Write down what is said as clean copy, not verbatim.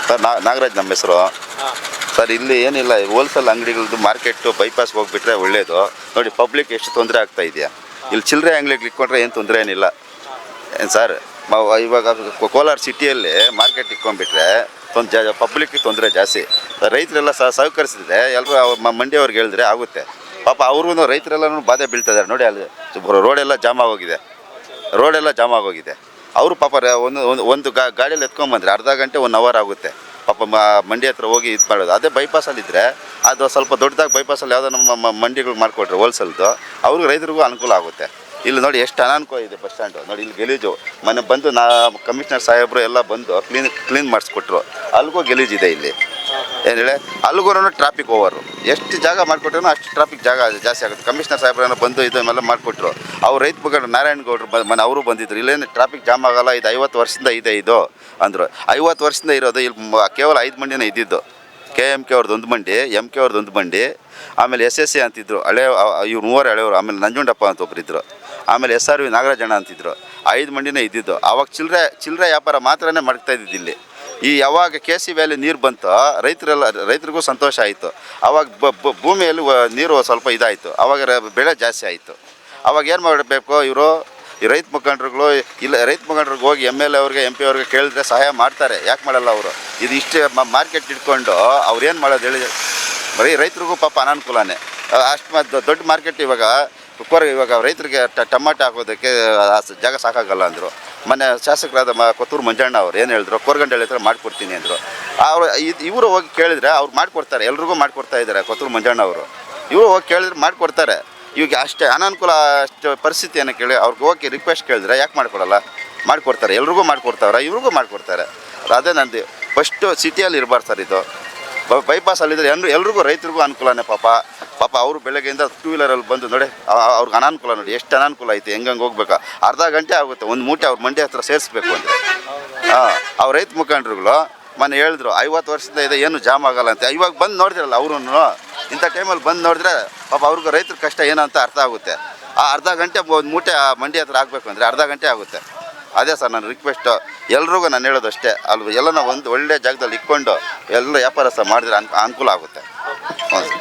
Sir Nagaraj ನಮ್ಮ ಹೆಸರು. Sir ಇಲ್ಲಿ ಏನಿಲ್ಲ, ಹೋಲ್ಸೇಲ್ ಅಂಗಡಿಗಳದ್ದು ಮಾರ್ಕೆಟು ಬೈಪಾಸ್ಗೆ ಹೋಗ್ಬಿಟ್ರೆ ಒಳ್ಳೇದು. ನೋಡಿ ಪಬ್ಲಿಕ್ ಎಷ್ಟು ತೊಂದರೆ ಆಗ್ತಾ ಇದೆಯಾ. ಇಲ್ಲಿ ಚಿಲ್ಲರೆ ಅಂಗಡಿಗೆ ಇಟ್ಕೊಂಡ್ರೆ ಏನು ತೊಂದರೆ ಏನಿಲ್ಲ ಏನು ಸರ್. ಇವಾಗ ಕೋಲಾರ ಸಿಟಿಯಲ್ಲಿ ಮಾರ್ಕೆಟ್ ಇಟ್ಕೊಂಡ್ಬಿಟ್ರೆ ಪಬ್ಲಿಕ್ಗೆ ತೊಂದರೆ ಜಾಸ್ತಿ. ರೈತರೆಲ್ಲ ಸಹಕರಿಸಿದ್ರೆ ಎಲ್ಲರೂ ಮಂಡಿಯವ್ರಿಗೆ ಹೇಳಿದ್ರೆ ಆಗುತ್ತೆ. ಪಾಪ ಅವ್ರಿಗೂ ರೈತರೆಲ್ಲನೂ ಬಾಧೆ ಬೀಳ್ತಿದ್ದಾರೆ. ನೋಡಿ ಅಲ್ಲಿ ರೋಡೆಲ್ಲ ಜಾಮ್ ಆಗೋಗಿದೆ. ಅವರು ಪಾಪ ಒಂದು ಗಾಡಿಯಲ್ಲಿ ಎತ್ಕೊಂಡ್ಬಂದ್ರೆ ಅರ್ಧ ಗಂಟೆ 1 ಅವರ್ ಆಗುತ್ತೆ. ಪಾಪ ಮಂಡಿ ಹತ್ರ ಹೋಗಿ ಇದು ಮಾಡೋದು. ಅದೇ ಬೈಪಾಸಲ್ಲಿದ್ದರೆ ಅದು ಸ್ವಲ್ಪ ದೊಡ್ಡದಾಗಿ ಬೈಪಾಸಲ್ಲಿ ಯಾವುದೋ ನಮ್ಮ ಮಂಡಿಗಳು ಮಾಡಿಕೊಟ್ರೆ ಹೋಲ್ಸೇಲ್ದು, ಅವ್ರಿಗೆ ರೈತರಿಗೂ ಅನುಕೂಲ ಆಗುತ್ತೆ. ಇಲ್ಲಿ ನೋಡಿ ಎಷ್ಟು ಅನಾನುಕೂಲ ಇದೆ ಬಸ್ ಸ್ಟ್ಯಾಂಡು. ನೋಡಿ ಇಲ್ಲಿ ಗಲೀಜು. ಮೊನ್ನೆ ಬಂದು ಕಮಿಷನರ್ ಸಾಹೇಬರು ಎಲ್ಲ ಬಂದು ಕ್ಲೀನ್ ಮಾಡಿಸ್ಕೊಟ್ರು. ಅಲ್ಲಿಗೂ ಗಲೀಜಿದೆ ಇಲ್ಲಿ. ಏನು ಹೇಳಿ, ಅಲ್ಲಿಗೂ ಟ್ರಾಫಿಕ್ ಓವರು. ಎಷ್ಟು ಜಾಗ ಮಾಡಿಕೊಟ್ರು ಅಷ್ಟು ಟ್ರಾಫಿಕ್ ಜಾಗ ಜಾಸ್ತಿ ಆಗುತ್ತೆ. ಕಮಿಷನರ್ ಸಾಹೇಬ್ರನ್ನ ಬಂದು ಇದನ್ನೆಲ್ಲ ಮಾಡಿಕೊಟ್ರು. ಅವ್ರು ರೈತ ಮುಖಂಡರು ನಾರಾಯಣಗೌಡರು ಮೊನ್ನೆ ಅವರು ಬಂದಿದ್ರು. ಇಲ್ಲೇನು ಟ್ರಾಫಿಕ್ ಜಾಮ್ ಆಗೋಲ್ಲ, ಇದು 50 ವರ್ಷದಿಂದ ಇದೆ ಇದು ಅಂದರು. 50 ವರ್ಷದಿಂದ ಇರೋದು ಇಲ್ಲಿ ಕೇವಲ 5 ಮಂಡಿನೇ ಇದ್ದಿದ್ದು. KMK ಅವ್ರದ್ದು 1 ಮಂಡಿ, MK ಅವ್ರದ್ದು 1 ಮಂಡಿ, ಆಮೇಲೆ SSA ಅಂತಿದ್ರು ಇವ್ರು 3 ಹಳೆಯವರು. ಆಮೇಲೆ ನಂಜುಂಡಪ್ಪ ಅಂತ ಒಬ್ಬರಿದ್ದರು. ಆಮೇಲೆ SRV ನಾಗರಾಜಣ್ಣ ಅಂತಿದ್ರು. 5 ಮಂಡಿನೇ ಇದ್ದಿದ್ದು. ಆವಾಗ ಚಿಲ್ಲರೆ ವ್ಯಾಪಾರ ಮಾತ್ರನೇ ಮಾಡ್ತಾ ಇದ್ದಿದ್ದು ಇಲ್ಲಿ. ಈ ಯಾವಾಗ KC ವ್ಯಾಲಿ ನೀರು ಬಂತು ರೈತರಿಗೂ ಸಂತೋಷ ಆಯಿತು. ಆವಾಗ ಭೂಮಿಯಲ್ಲಿ ನೀರು ಸ್ವಲ್ಪ ಇದಾಯಿತು. ಆವಾಗ ಬೆಳೆ ಜಾಸ್ತಿ ಆಯಿತು. ಆವಾಗ ಏನು ಮಾಡಬೇಕು ಇವರು ಈ ರೈತ ಮುಖಂಡರುಗಳು? ಇಲ್ಲ, ರೈತ ಮುಖಂಡ್ರಿಗೆ ಹೋಗಿ MLA ಅವ್ರಿಗೆ MP ಅವ್ರಿಗೆ ಕೇಳಿದ್ರೆ ಸಹಾಯ ಮಾಡ್ತಾರೆ. ಯಾಕೆ ಮಾಡಲ್ಲ ಅವರು? ಇದು ಇಷ್ಟೇ ಮಾರ್ಕೆಟ್ ಇಟ್ಕೊಂಡು ಅವ್ರು ಏನು ಮಾಡೋದು ಹೇಳಿ? ಬರೀ ರೈತರಿಗೂ ಪಾಪ ಅನಾನುಕೂಲನೇ. ಅಷ್ಟು ದೊಡ್ಡ ಮಾರ್ಕೆಟ್ ಇವಾಗ ರೈತರಿಗೆ ಟಮಾಟೆ ಹಾಕೋದಕ್ಕೆ ಜಾಗ ಸಾಕಾಗಲ್ಲ ಅಂದರು. ಮೊನ್ನೆ ಶಾಸಕರಾದ ಕೊತ್ತೂರು ಮಂಜಣ್ಣ ಅವ್ರು ಏನು ಹೇಳಿದ್ರು, ಕೋರಗಂಡಳ್ಳಿ ಹತ್ರ ಮಾಡಿಕೊಡ್ತೀನಿ ಅಂದರು. ಇವರು ಹೋಗಿ ಕೇಳಿದರೆ ಅವ್ರು ಮಾಡಿಕೊಡ್ತಾರೆ. ಎಲ್ರಿಗೂ ಮಾಡಿಕೊಡ್ತಾ ಇದ್ದಾರೆ ಕೊತ್ತೂರು ಮಂಜಣ್ಣ ಅವರು. ಇವರು ಹೋಗಿ ಕೇಳಿದ್ರೆ ಮಾಡಿಕೊಡ್ತಾರೆ. ಇವಾಗ ಅಷ್ಟೇ ಅನಾನುಕೂಲ, ಅಷ್ಟು ಪರಿಸ್ಥಿತಿಯನ್ನು ಕೇಳಿ ಅವ್ರಿಗೆ ಹೋಗಿ ರಿಕ್ವೆಸ್ಟ್ ಕೇಳಿದ್ರೆ ಯಾಕೆ ಮಾಡಿಕೊಡಲ್ಲ? ಮಾಡಿಕೊಡ್ತಾರೆ. ಎಲ್ರಿಗೂ ಮಾಡಿಕೊಡ್ತಾವ್ರೆ, ಇವ್ರಿಗೂ ಮಾಡಿಕೊಡ್ತಾರೆ. ಅದೇ ನಂದು ಫಸ್ಟು ಸಿಟಿಯಲ್ಲಿ ಇರಬಾರ್ದು ಸರ್. ಇದು ಬೈಪಾಸಲ್ಲಿದ್ದರೆ ಎಲ್ರಿಗೂ ರೈತರಿಗೂ ಅನುಕೂಲನೇ. ಪಾಪ ಅವರು ಬೆಳಗ್ಗೆಯಿಂದ 2 ವೀಲರಲ್ಲಿ ಬಂದು ನೋಡಿ ಅವ್ರಿಗೆ ಅನಾನುಕೂಲ. ನೋಡಿ ಎಷ್ಟು ಅನಾನುಕೂಲ ಐತೆ. ಹೆಂಗೆ ಹೋಗ್ಬೇಕಾ, ಅರ್ಧ ಗಂಟೆ ಆಗುತ್ತೆ ಒಂದು ಮೂಟೆ ಅವ್ರ ಮಂಡಿ ಹತ್ರ ಸೇರಿಸ್ಬೇಕು ಅಂದರೆ. ಅವ್ರ ರೈತ ಮುಖಂಡರುಗಳು ಮೊನ್ನೆ ಹೇಳಿದ್ರು 50 ವರ್ಷದಿಂದ ಇದೆ, ಏನು ಜಾಮ್ ಆಗಲ್ಲ ಅಂತ. ಇವಾಗ ಬಂದು ನೋಡಿದ್ರಲ್ಲ ಅವರು, ಇಂಥ ಟೈಮಲ್ಲಿ ಬಂದು ನೋಡಿದ್ರೆ ಪಾಪ ಅವ್ರಿಗೂ ರೈತರ ಕಷ್ಟ ಏನು ಅಂತ ಅರ್ಥ ಆಗುತ್ತೆ. ಆ ಅರ್ಧ ಗಂಟೆ ಒಂದು ಮೂಟೆ ಆ ಮಂಡಿ ಹತ್ರ ಆಗಬೇಕು ಅಂದರೆ ಅರ್ಧ ಗಂಟೆ ಆಗುತ್ತೆ. ಅದೇ ಸರ್ ನನ್ನ ರಿಕ್ವೆಸ್ಟು ಎಲ್ರಿಗೂ ನಾನು ಹೇಳೋದು ಅಷ್ಟೇ. ಅಲ್ಲಿ ಎಲ್ಲ ಒಂದು ಒಳ್ಳೆ ಜಾಗದಲ್ಲಿ ಇಟ್ಕೊಂಡು ಎಲ್ಲ ವ್ಯಾಪಾರ ಮಾಡಿದ್ರೆ ಅನುಕೂಲ ಆಗುತ್ತೆ. ಹೌದು.